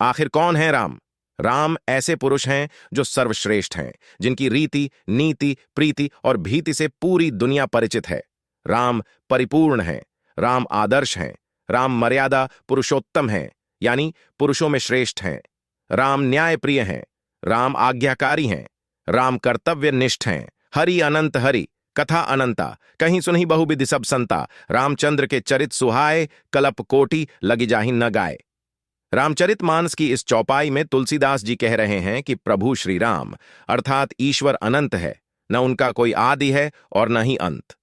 आखिर कौन है राम? राम ऐसे पुरुष हैं जो सर्वश्रेष्ठ हैं, जिनकी रीति, नीति, प्रीति और भीति से पूरी दुनिया परिचित है। राम परिपूर्ण हैं, राम आदर्श हैं, राम मर्यादा पुरुषोत्तम हैं, यानी पुरुषों में श्रेष्ठ हैं। राम न्यायप्रिय हैं, राम आज्ञाकारी हैं, राम कर्तव्यनिष्ठ हैं। हरि अनंत हरि, कथा अनंता, कहीं सुनही बहुविधि सब संता। रामचंद्र के चरित सुहाए, कलप कोटि लगी जाहि न गाए। रामचरितमानस की इस चौपाई में तुलसीदास जी कह रहे हैं कि प्रभु श्री राम अर्थात ईश्वर अनंत है, न उनका कोई आदि है और न ही अंत।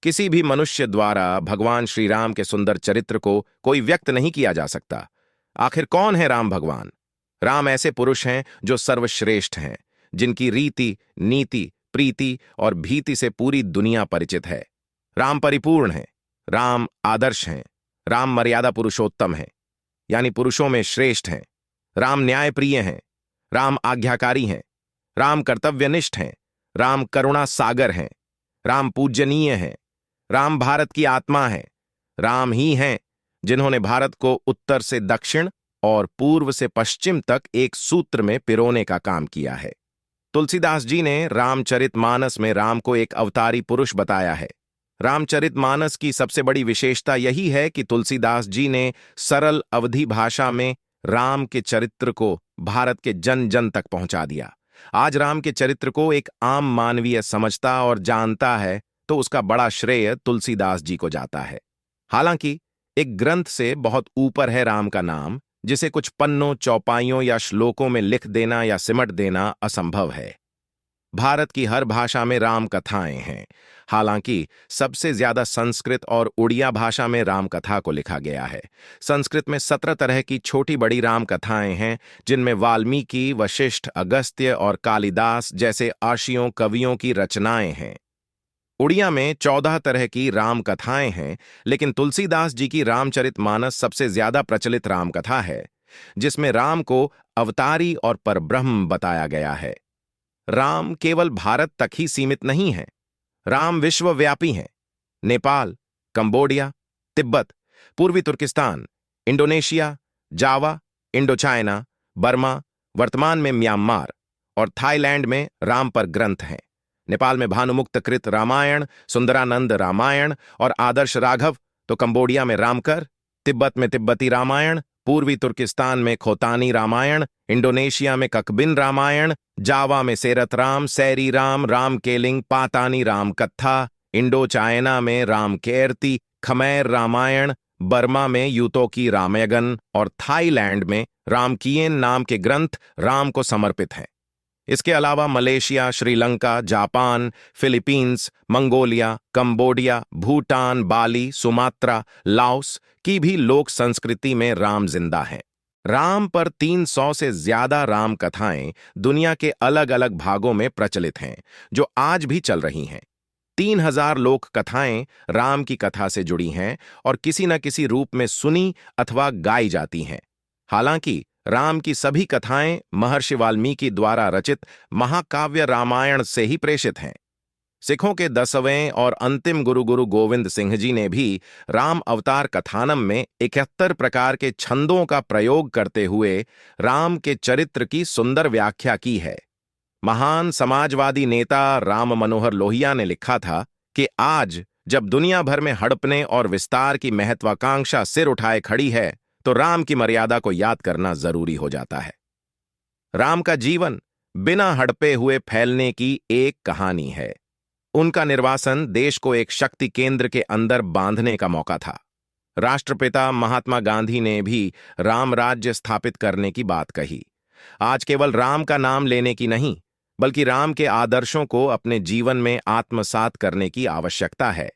किसी भी मनुष्य द्वारा भगवान श्री राम के सुंदर चरित्र को कोई व्यक्त नहीं किया जा सकता। आखिर कौन है राम भगवान? राम ऐसे पुरुष हैं जो सर्वश्रेष्ठ हैं, जिनकी रीति, नीति, प्रीति और भीति से पूरी दुनिया परिचित है। राम परिपूर्ण हैं, राम आदर्श हैं, राम मर्यादा पुरुषोत्तम हैं, यानी पुरुषों में श्रेष्ठ हैं। राम न्यायप्रिय हैं, राम आज्ञाकारी हैं, राम कर्तव्यनिष्ठ हैं, राम करुणा सागर हैं, राम पूजनीय हैं, राम भारत की आत्मा है। राम ही हैं जिन्होंने भारत को उत्तर से दक्षिण और पूर्व से पश्चिम तक एक सूत्र में पिरोने का काम किया है। तुलसीदास जी ने रामचरितमानस में राम को एक अवतारी पुरुष बताया है। रामचरितमानस की सबसे बड़ी विशेषता यही है कि तुलसीदास जी ने सरल अवधी भाषा में राम के चरित्र को भारत के जन जन तक पहुंचा दिया। आज राम के चरित्र को एक आम मानवीय समझता और जानता है तो उसका बड़ा श्रेय तुलसीदास जी को जाता है। हालांकि एक ग्रंथ से बहुत ऊपर है राम का नाम, जिसे कुछ पन्नों, चौपाइयों या श्लोकों में लिख देना या सिमट देना असंभव है। भारत की हर भाषा में राम कथाएं हैं। हालांकि सबसे ज्यादा संस्कृत और उड़िया भाषा में राम कथा को लिखा गया है। संस्कृत में 17 तरह की छोटी बड़ी राम कथाएं हैं, जिनमें वाल्मीकि, वशिष्ठ, अगस्त्य और कालिदास जैसे आशियों कवियों की रचनाएं हैं। उड़िया में 14 तरह की राम कथाएं हैं, लेकिन तुलसीदास जी की रामचरितमानस सबसे ज्यादा प्रचलित राम कथा है, जिसमें राम को अवतारी और परब्रह्म बताया गया है। राम केवल भारत तक ही सीमित नहीं है, राम विश्वव्यापी हैं। नेपाल, कंबोडिया, तिब्बत, पूर्वी तुर्किस्तान, इंडोनेशिया, जावा, इंडोचाइना, बर्मा, वर्तमान में म्यांमार और थाईलैंड में राम पर ग्रंथ हैं। नेपाल में भानुमुक्त कृत रामायण, सुंदरानंद रामायण और आदर्श राघव, तो कंबोडिया में रामकर, तिब्बत में तिब्बती रामायण, पूर्वी तुर्किस्तान में खोतानी रामायण, इंडोनेशिया में ककबिन रामायण, जावा में सेरत राम, सैरी राम, राम केलिंग, पातानी राम कत्था, इंडो चाइना में राम केरती, खमैर रामायण, बर्मा में यूतोकी रामायगन और थाईलैंड में रामकियन नाम के ग्रंथ राम को समर्पित हैं। इसके अलावा Malaysia, Sri Lanka, Japan, Philippines, Mongolia, Cambodia, Bhutan, Bali, Sumatra, Laos की भी लोक संस्कृति में राम जिंदा हैं। राम पर 300 से ज्यादा राम कथाएं दुनिया के अलग अलग भागों में प्रचलित हैं, जो आज भी चल रही हैं। 3000 लोक कथाएं राम की कथा से जुड़ी हैं और किसी न किसी रूप में सुनी अथवा गाई जाती हैं। हालांकि राम की सभी कथाएं महर्षि वाल्मीकि द्वारा रचित महाकाव्य रामायण से ही प्रेषित हैं। सिखों के 10वें और अंतिम गुरु गोविंद सिंह जी ने भी राम अवतार कथानम में 71 प्रकार के छंदों का प्रयोग करते हुए राम के चरित्र की सुंदर व्याख्या की है। महान समाजवादी नेता राम मनोहर लोहिया ने लिखा था कि आज जब दुनिया भर में हड़पने और विस्तार की महत्वाकांक्षा सिर उठाए खड़ी है, तो राम की मर्यादा को याद करना जरूरी हो जाता है। राम का जीवन बिना हड़पे हुए फैलने की एक कहानी है। उनका निर्वासन देश को एक शक्ति केंद्र के अंदर बांधने का मौका था। राष्ट्रपिता महात्मा गांधी ने भी राम राज्य स्थापित करने की बात कही। आज केवल राम का नाम लेने की नहीं, बल्कि राम के आदर्शों को अपने जीवन में आत्मसात करने की आवश्यकता है।